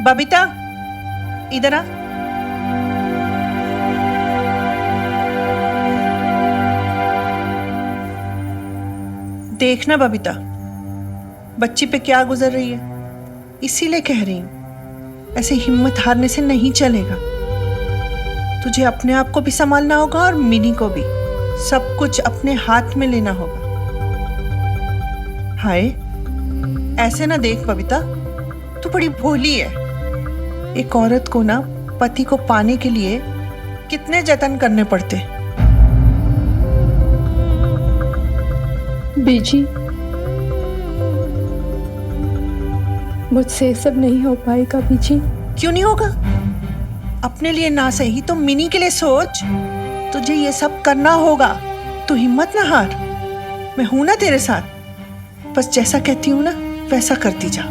बबीता, इधर आ। देखना बबीता, बच्ची पे क्या गुजर रही है, इसीलिए कह रही हूं, ऐसे हिम्मत हारने से नहीं चलेगा। तुझे अपने आप को भी संभालना होगा और मिनी को भी। सब कुछ अपने हाथ में लेना होगा। हाय, ऐसे ना देख बबीता, तू बड़ी भोली है। एक औरत को ना पति को पाने के लिए कितने जतन करने पड़ते। बीजी, मुझसे ये सब नहीं हो पाएगा बीजी। क्यों नहीं होगा? अपने लिए ना सही तो मिनी के लिए सोच। तुझे ये सब करना होगा। तू हिम्मत ना हार, मैं हूं ना तेरे साथ। बस जैसा कहती हूं ना वैसा करती जा।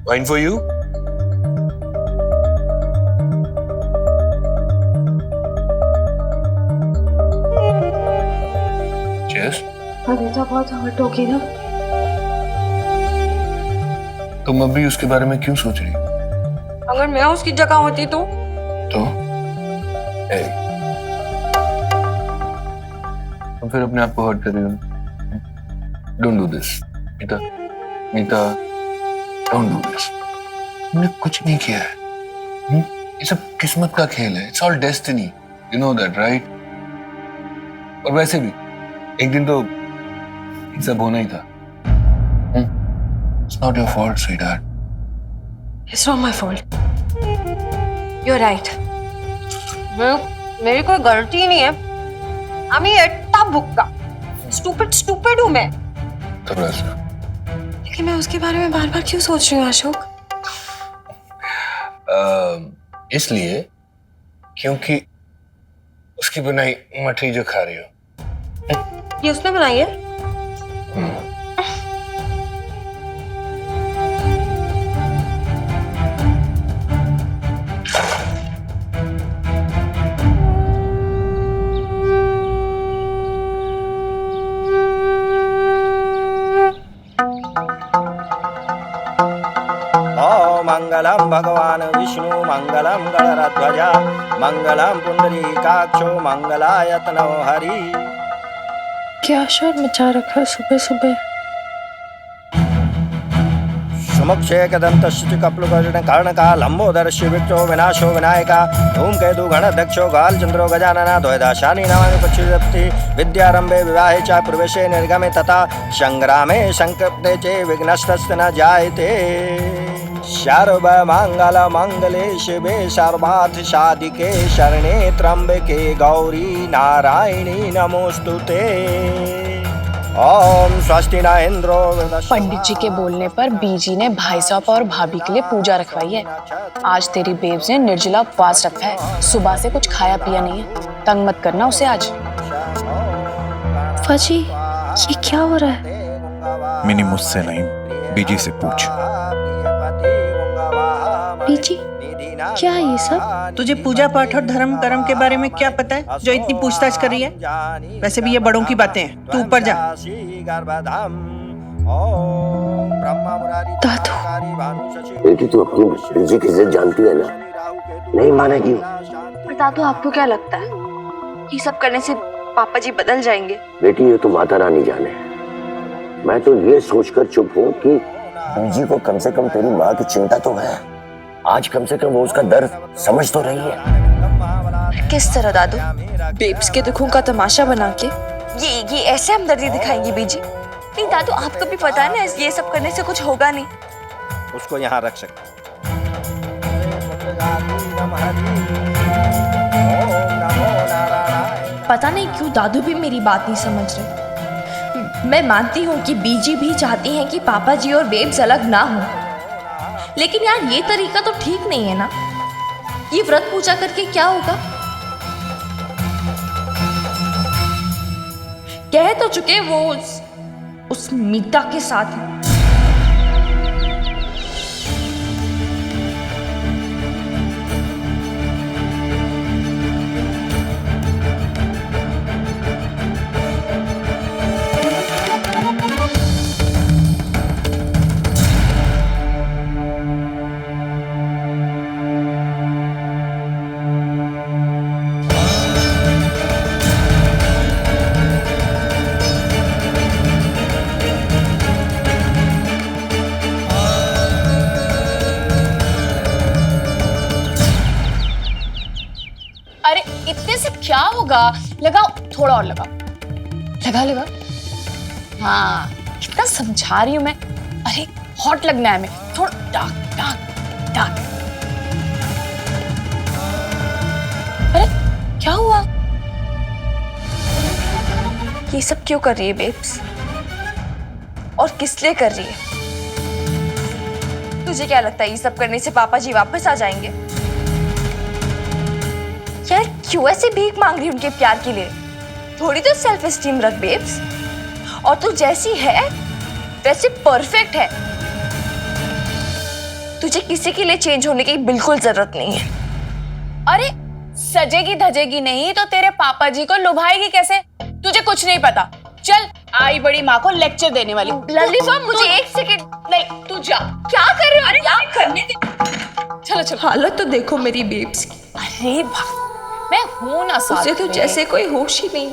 Wine for you? Cheers. Anita बहुत हर्ट होगी ना। तुम अभी उसके बारे में क्यों सोच रही हो? अगर मैं उसकी जगह होती तो? Hey. तुम फिर अपने आप को हर्ट कर रही हो। Don't do this. Meeta, don't do this. तुमने कुछ नहीं किया है। ये सब किस्मत का खेल है। It's all destiny. You know that, right? और वैसे भी एक दिन तो ये सब होना ही था। It's not your fault, sweetheart. It's not my fault. You're right. मेरी कोई गलती ही नहीं है। আমি একটা বোকা। Stupid हूँ मैं। थोड़ा सा। लेकिन मैं उसके बारे में बार-बार क्यों सोच रही हूँ अशोक? इसलिए क्योंकि उसकी बनाई मठरी जो खा रही हो। ये उसने बनाई है? मंगलम भगवान विष्णु मंगलम गणराध्वजा मंगलम पुंडरीकाक्षो मंगलायतनो हरि। क्या शोर मचा रखा सुबह सुबह? सुमुक्षे कदंतश्च कप्लुकर्ण कर्णका लंबोदरश्च विक्टो विनाशो विनायका धूमकेतु गणाध्यक्षो गालचंद्रो गजानना द्वैदाशानी नामानि पक्षिदप्ति विद्यारंभे विवाहे च प्रवेशे निर्गमे तथा संग्रामे संकृप्ते च विघ्नस्तस्य न जायते। सर्व मंगल मंगले शिवे सर्वार्थ साधिके शरणे त्र्यंबके गौरी नारायणी नमोस्तुते। ओम स्वस्ति न इंद्रो। पंडित जी के बोलने पर बीजी ने भाई साहब और भाभी के लिए पूजा रखवाई है। आज तेरी बेब्स ने निर्जला उपवास रखा है। सुबह से कुछ खाया पिया नहीं है। तंग मत करना उसे आज। फजी, ये क्या हो रहा है? मिनी मुझसे नहीं, बीजी से पूछ। बीजी, क्या है ये सब? तुझे पूजा पाठ और धर्म कर्म के बारे में क्या पता है जो इतनी पूछताछ कर रही है? वैसे भी ये बड़ों की बातें हैं, तू ऊपर जा। दादू, बेटी तू अपनी बीजी की इज्जत जानती है ना, नहीं मानेगी। पर दादू, आपको क्या लगता है ये सब करने से पापा जी बदल जाएंगे? बेटी ये तो माता रानी जाने। मैं तो ये सोचकर चुप हूँ कि बीजी को कम से कम तेरी माँ की चिंता तो है। आज कम से कम वो उसका दर्द समझ तो रही है। किस तरह दादू? बेब्स के दुखों का तमाशा बना के? ये ऐसे हमदर्दी दिखाएंगी बीजी? नहीं दादू, आपको भी पता है ना ये सब करने से कुछ होगा नहीं। उसको यहाँ रख सकते। पता नहीं क्यों दादू भी मेरी बात नहीं समझ रहे। मैं मानती हूँ कि बीजी भी चाहती हैं कि पापा जी और बेब्स अलग ना हो, लेकिन यार ये तरीका तो ठीक नहीं है ना। ये व्रत पूजा करके क्या होगा? कह तो चुके वो उस मीता के साथ है। होगा। लगाओ, थोड़ा और लगाओ, लगा लगा। हाँ, कितना समझा रही हूँ मैं। अरे हॉट लगना है, मैं थोड़ा डार्क डार्क डार्क। अरे क्या हुआ? ये सब क्यों कर रही है बेब्स? और किस लिए कर रही है? तुझे क्या लगता है ये सब करने से पापा जी वापस आ जाएंगे? यार क्यों ऐसे भीख मांग रही है उनके प्यार के लिए? थोड़ी तो सेल्फ एस्टीम रख बेब्स। और तू जैसी है वैसे परफेक्ट है। तुझे किसी के लिए चेंज होने की बिल्कुल जरूरत नहीं है। अरे सजेगी धजेगी नहीं तो तेरे पापा जी को लुभाएगी कैसे? तुझे कुछ नहीं पता। चल, आई बड़ी माँ को लेक्चर देने वाली। लवली मॉम मुझे एक सेकंड। नहीं, तू जा। क्या कर रहे हो? अरे क्या करने दे। चलो चलो। हालत तो देखो मेरी बेब्स की। अरे भाई, मैं हूं ना साथ उसे तो में। जैसे कोई होश ही नहीं।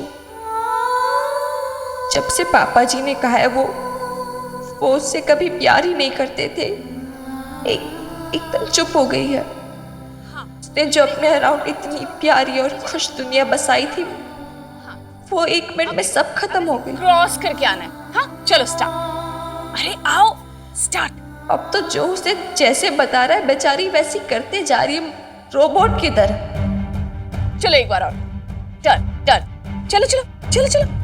जब से पापा जी ने कहा है वो उससे कभी प्यार ही नहीं करते थे। एकदम चुप हो गई है। उसने जो अपने अराउंड इतनी प्यारी और खुश दुनिया बसाई थी वो 1 मिनट में सब खत्म हो गई। क्रॉस करके आना है। हाँ चलो स्टार्ट। अरे आओ स्टार्ट। अब तो जो उसे जैसे बता रहा है बेचारी वैसी करते जा रही है, रोबोट की तरह। चलो एक बार और। Turn turn. चलो चलो चलो चलो।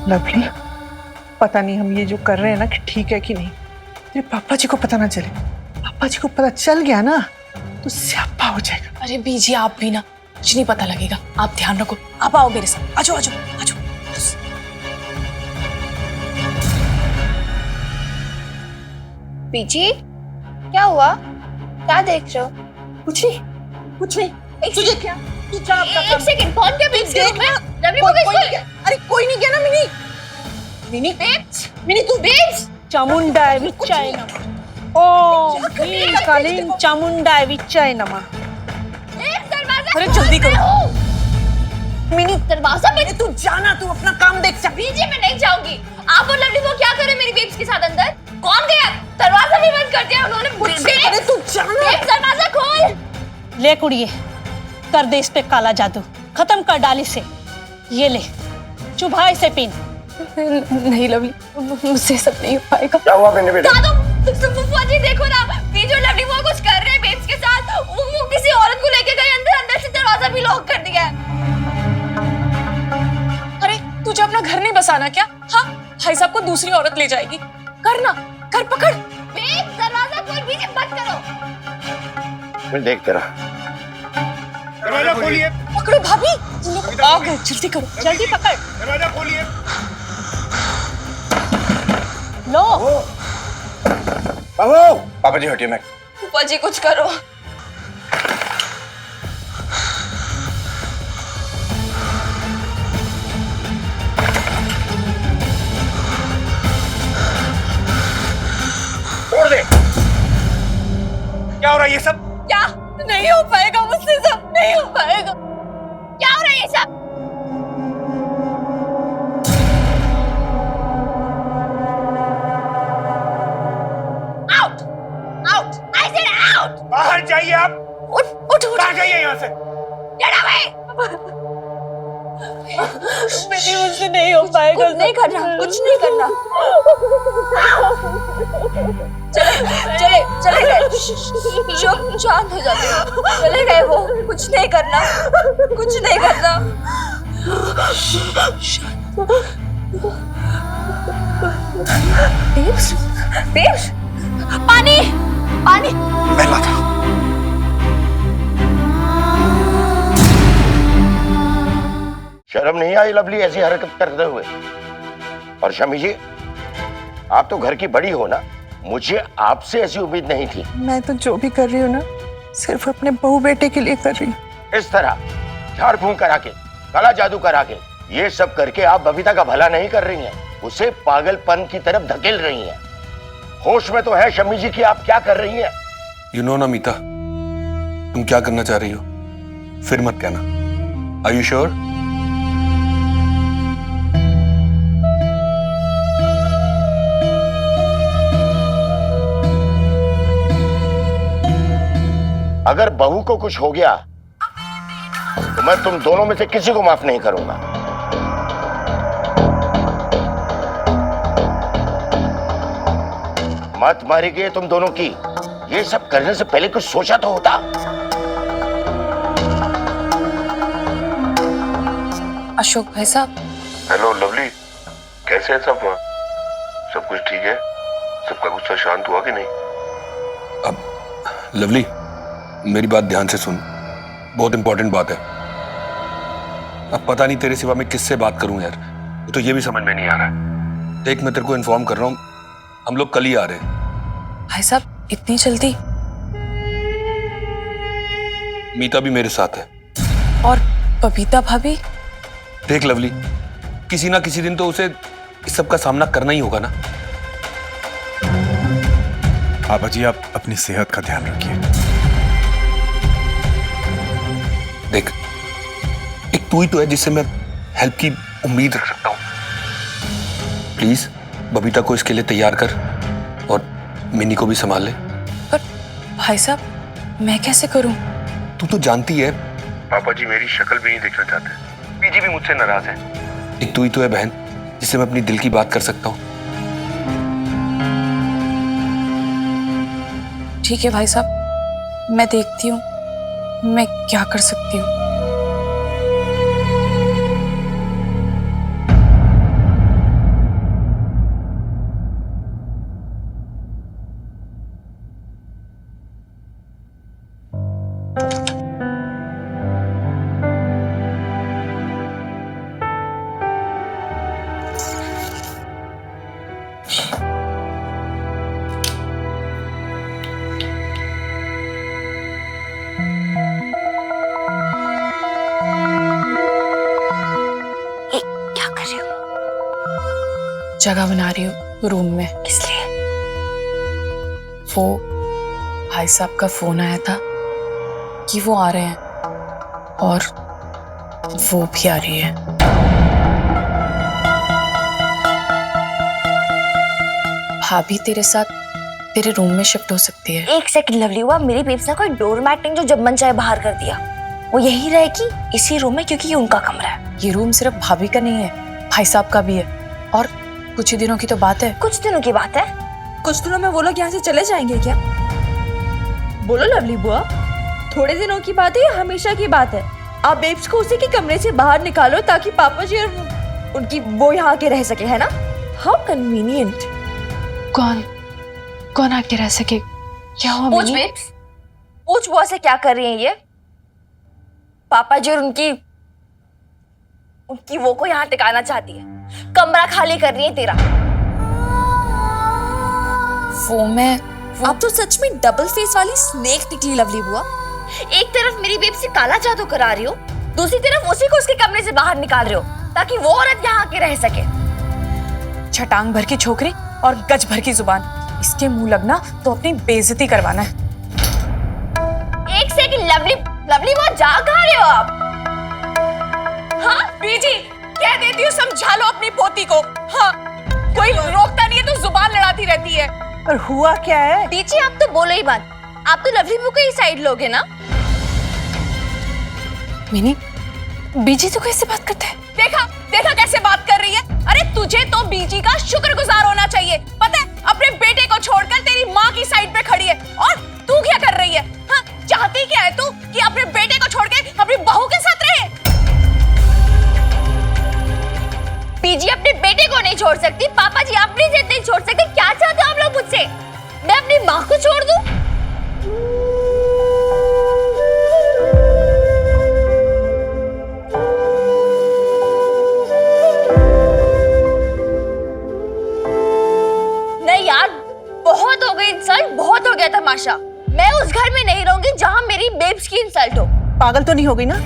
लवली, पता नहीं हम ये जो कर रहे हैं ना कि ठीक है कि नहीं। तेरे पापा जी को पता ना चले। पापा जी को पता चल गया ना तो स्यापा हो जाएगा। अरे बीजी आप भी ना, कुछ नहीं पता लगेगा। आप ध्यान रखो। आप आओ मेरे साथ। आजो आजो आजो। बीजी क्या हुआ? क्या देख रहे हो? कुछ नहीं, कुछ नहीं। तुझे क्या? तू जा अपना काम। एक सेकंड, कौन क्या बेब्स के रूम में? लवली कोई मॉम नहीं गया। अरे कोई नहीं गया ना मिनी। मिनी बेब्स, मिनी तू बेब्स चामुंडा विच्चाय नमः। ओम ह्रीं कालीं चामुंडा विच्चाय नमः। बेब्स दरवाजा अरे खोल जल्दी रहे करो। हो। मिनी दरवाजा में तू जाना, तू अपना काम देख सक। बीजी मैं नहीं जाऊंगी। आप और लवली वो क्या कर रहे हैं मेरी बेब्स के साथ अंदर? कौन गया? दरवाजा भी बंद कर दिया उन्होंने। अरे तू जाना। बेब्स दरवाजा खोल। ले कुड़िए, कर दे इस पे काला जादू, खत्म कर डाल इसे। ये ले, चुभा इसे पिन। नहीं लवली, मुझसे सब नहीं हो पाएगा। क्या हुआ मैंने बेटा? दादू फुफा जी देखो ना, बीजू और लवली वो कुछ कर रहे हैं बेब्स के साथ। वो किसी औरत को लेके गए अंदर से दरवाजा भी लॉक कर दिया है। अरे तुझे अपना घर नहीं बसाना क्या? हाँ, भाई साहब को दूसरी औरत ले जाएगी। कर ना, कर पकड़। बेब्स दरवाजा खोल, बीजी बंद करो। मैं देख तेरा। दरवाजा खोलिए। पकड़ो भाभी, तुम लोग आ गए। जल्दी करो, जल्दी पकड़ दरवाजा खोलिए। लो। बाबू, पापा जी हटिए, मैं फुफा जी कुछ करो। छोड़ दे। क्या हो रहा है ये सब? क्या? नहीं हो पाएगा मुझसे, सब नहीं हो पाएगा। क्या हो रहा है ये सब? Out out, I said out. बाहर जाइए आप। उठ उठ उठ। बाहर जाइए यहाँ से। Get away. मुझसे नहीं हो पाएगा। कुछ नहीं करना, कुछ नहीं करना। चले चले गए। चुप शांत हो जाते हो। चले गए वो, कुछ नहीं करना, कुछ नहीं करना। बेब्स, बेब्स, पानी, पानी। मैं लाता हूं। शर्म नहीं आई लवली ऐसी हरकत करते हुए? और शमी जी, आप तो घर की बड़ी हो ना, मुझे आपसे ऐसी उम्मीद नहीं थी। मैं तो जो भी कर रही हूँ ना सिर्फ अपने बहू बेटे के लिए कर रही हूँ। इस तरह झाड़ फूंक करा के, काला जादू करा के, ये सब करके आप बबीता का भला नहीं कर रही हैं, उसे पागलपन की तरफ धकेल रही हैं। होश में तो है शमी जी कि आप क्या कर रही हैं? यू नो ना मीता, तुम क्या करना चाह रही हो? फिर मत कहना। Are you sure? अगर बहू को कुछ हो गया तो मैं तुम दोनों में से किसी को माफ नहीं करूंगा। मत मारी गई तुम दोनों की। ये सब करने से पहले कुछ सोचा तो होता। अशोक भाई साहब। हेलो लवली, कैसे है सब? सब कुछ ठीक है? सबका गुस्सा शांत हुआ कि नहीं? अब लवली, मेरी बात ध्यान से सुन, बहुत इंपॉर्टेंट बात है। अब पता नहीं तेरे सिवा मैं किससे बात करूं यार, तो ये भी समझ में नहीं आ रहा है। देख, मैं तेरे को इन्फॉर्म कर रहा हूं, हम लोग कल ही आ रहे हैं। भाई साहब इतनी जल्दी? मीता भी मेरे साथ है। और बबीता भाभी? देख लवली, किसी ना किसी दिन तो उसे इस सब का सामना करना ही होगा ना। आबा जी, आप अपनी सेहत का ध्यान रखिए। देख, एक तू ही तो है जिससे मैं हेल्प की उम्मीद रख सकता हूं। प्लीज बबीता को इसके लिए तैयार कर और मिनी को भी संभाल ले। पर भाई साहब मैं कैसे करूं? तू तो जानती है पापा जी मेरी शक्ल भी नहीं देखना चाहते। पीजी भी मुझसे नाराज है। एक तू ही तो है बहन जिससे मैं अपनी दिल की बात कर सकता हूँ। ठीक है भाई साहब, मैं देखती हूँ मैं क्या कर सकती हूँ। जगह बना रही हूँ रूम में। किस लिए? वो भाई साहब का फोन आया था कि वो आ रहे हैं और वो भी आ रही है। भाभी तेरे साथ तेरे रूम में शिफ्ट हो सकती है। एक सेकंड लवली हुआ, मेरी बेब्स ने कोई डोरमैट नहीं जो जब मन चाहे बाहर कर दिया। वो यही रहेगी इसी रूम में क्योंकि ये उनका कमरा है। ये रूम सिर्फ भाभी का नहीं है, भाई साहब का भी है। और कुछ ही दिनों की तो बात है। कुछ दिनों की बात है? कुछ दिनों में वो लोग यहाँ से चले जाएंगे क्या? बोलो लवली बुआ, थोड़े दिनों की बात है या हमेशा की बात है? आप बेब्स को उसी के कमरे से बाहर निकालो ताकि पापा जी और उनकी वो यहाँ के रह सके, है ना? How convenient. कौन आके रह सके? क्या हुआ? पूछ बेब्स, पूछ बुआ से क्या कर रही है ये? पापा जी और उनकी वो को यहाँ टिकाना चाहती है, कमरा खाली कर रही है तेरा। आप तो सच में डबल फेस वाली स्नेक निकली लवली बुआ। एक तरफ मेरी बेब से काला जादू करा रही हो, दूसरी तरफ उसी को उसके कमरे से बाहर निकाल रहे हो ताकि वो औरत यहाँ आके रह सके। छटांग भर की छोकरी और गज भर की जुबान, इसके मुंह लगना तो अपनी बेइज्जती करवाना है। एक सेकंड लवली वो जा कहाँ रहे हो आप? हाँ बीजी, कह देती हूँ समझा लो अपनी पोती को। हाँ, कोई रोकता नहीं है तो जुबान लड़ाती रहती है। और हुआ क्या है? बीजी आप तो बोलो ही बात, आप तो लवली बुआ ही साइड लोगे ना? मिनी, बीजी तो कैसे बात करते हैं? देखा कैसे बात कर रही है। अरे तुझे तो बीजी का शुक्रगुजार होना चाहिए। पता है, अपने बेटे को छोड़कर तेरी माँ की साइड पे खड़ी है और तू क्या कर रही है? हाँ, चाहती क्या है तू कि अपने बेटे को छोड़ के अपनी बहू के साथ रहे? बीजी अपने बेटे को नहीं छोड़ सकती, पापा जी अपनी जिद नहीं छोड़ सकते। क्या चाहते हो आप लोग मुझसे? मैं अपनी माँ को छोड़ दूं? नहीं यार, बहुत हो गई इंसल्ट, बहुत हो गया तमाशा। मैं उस घर में नहीं रहूंगी जहां मेरी बेब्स की इंसल्ट हो। पागल तो नहीं हो गई ना?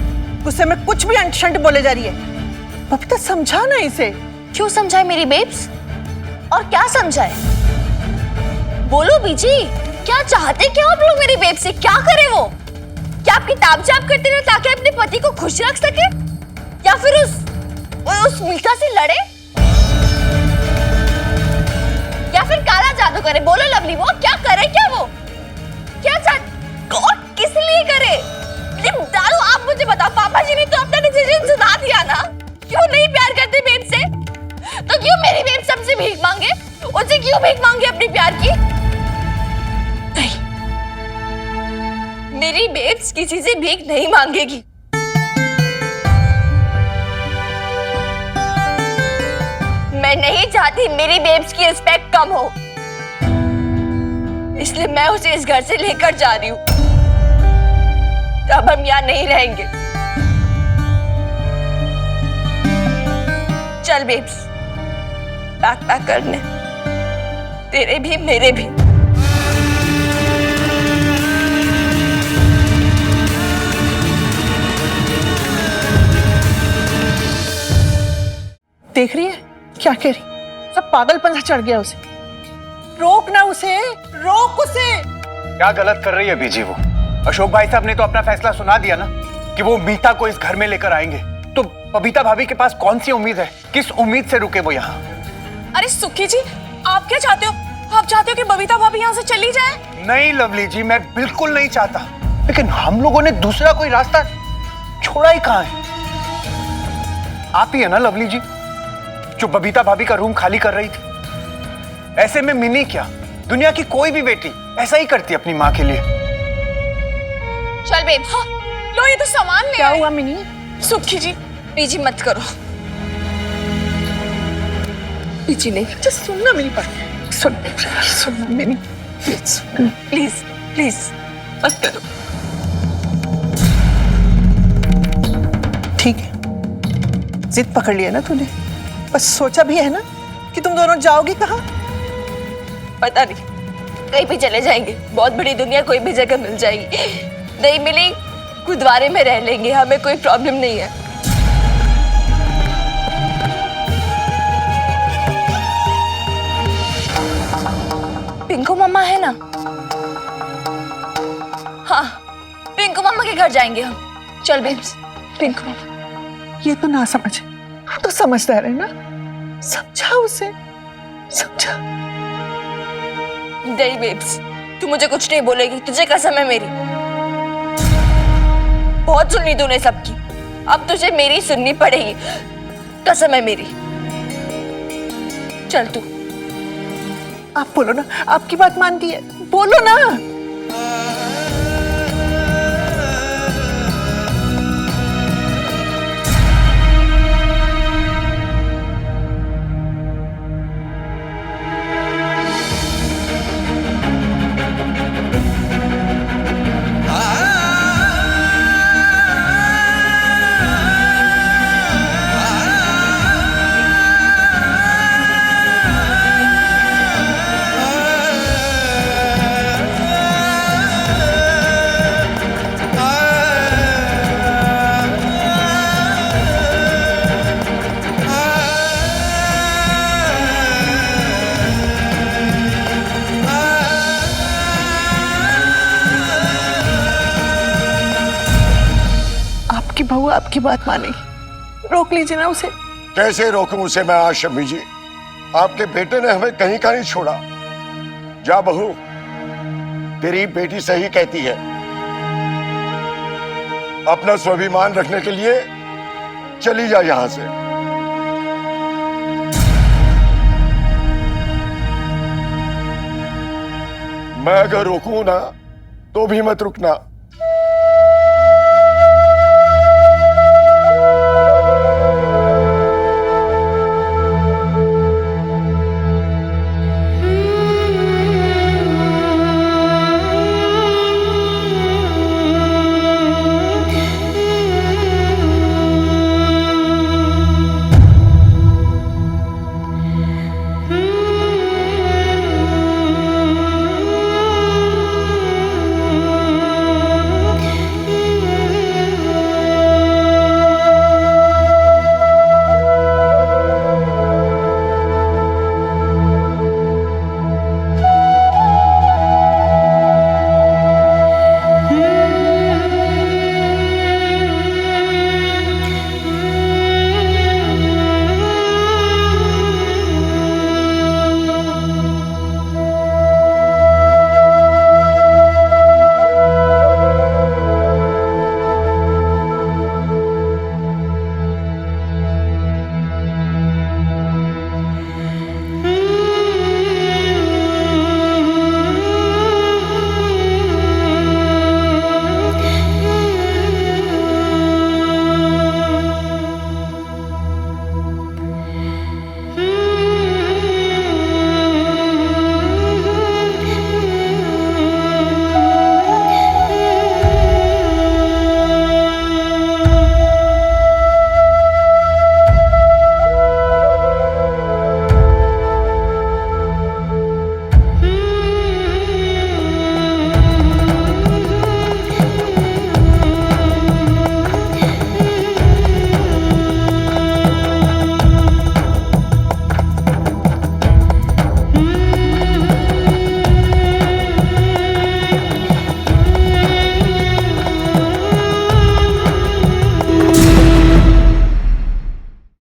गुस्से में कुछ भी अंट-शंट बोले जा रही है। बबीता समझा ना इसे। क्यों समझाए मेरी बेब्स? और क्या समझाए? बोलो बीजी, क्या चाहते क्या आप लोग मेरी बेब्स से? क्या करे वो? क्या आप किताब जाप करते रहे ताकि अपने पति को खुश रख सके, या फिर उस मीता से लड़े, या फिर काला जादू करे? बोलो लवली, वो क्या करे? क्या वो क्या चाहते? और इसलिए करे। लेकिन दारू, आप मुझे बताओ, पापा जी ने तो अपना डिसीजन सुना दिया ना कि वो नहीं प्यार करते बेब से, तो क्यों मेरी बेब सबसे भीख मांगे? उनसे क्यों भीख मांगे अपने प्यार की? नहीं, मेरी बेब्स किसी से भीख नहीं मांगेगी। मैं नहीं चाहती मेरी बेब्स की रिस्पेक्ट कम हो, इसलिए मैं उसे इस घर से लेकर जा रही हूं। अब हम यहाँ नहीं रहेंगे। चल बेब्स, पैक करने, तेरे भी मेरे भी। देख रही है क्या कह रही? सब पागलपन सा चढ़ गया उसे। रोक ना उसे, रोक उसे। क्या गलत कर रही है बीजी वो? अशोक भाई साहब ने तो अपना फैसला सुना दिया ना कि वो मीता को इस घर में लेकर आएंगे। तो बबीता भाभी के पास कौन सी उम्मीद है? किस उम्मीद से रुके वो यहाँ? अरे सुखी जी, आप क्या चाहते हो? आप चाहते हो कि बबीता भाभी यहाँ से चली जाए? नहीं लवली जी, मैं बिल्कुल नहीं चाहता, लेकिन हम लोगों ने दूसरा कोई रास्ता छोड़ा ही कहाँ है? आप ही है ना लवली जी जो बबीता भाभी का रूम खाली कर रही थी। ऐसे में मिनी क्या, दुनिया की कोई भी बेटी ऐसा ही करती अपनी माँ के लिए। चल बेब। हाँ, लो ये तो सामान ले क्या आए। हुआ मिनी? सुखी जी, बीजी मत करो। पीछे नहीं, जस्ट सुनना मेरी बात। सुनना मिनी, प्लीज प्लीज मत करो। ठीक है, जिद पकड़ लिया ना तूने, बस सोचा भी है ना कि तुम दोनों जाओगी कहाँ? पता नहीं, कहीं भी चले जाएंगे। बहुत बड़ी दुनिया, कोई भी जगह मिल जाएगी। नहीं मिली, गुरुद्वारे में रह लेंगे, हमें कोई प्रॉब्लम नहीं है। पिंकू मम्मा है ना? हाँ, पिंकू मम्मा के घर जाएंगे हम। चल बेब्स। पिंकू, ये तो ना समझ, तो समझदार है ना, समझा उसे, समझा। नहीं बेब्स, तू मुझे कुछ नहीं बोलेगी, तुझे कसम है मेरी। बहुत सुनी तूने सबकी, अब तुझे मेरी सुननी पड़ेगी, कसम है मेरी। चल तू। आप बोलो ना, आपकी बात मानती है, बोलो ना। आपकी बहू आपकी बात मानेगी, रोक लीजिए ना उसे। कैसे रोकूं उसे मैं आज शम्मी जी? आपके बेटे ने हमें कहीं का नहीं छोड़ा। जा बहू, तेरी बेटी सही कहती है। अपना स्वाभिमान रखने के लिए चली जा यहां से। मैं अगर रोकूं ना तो भी मत रुकना।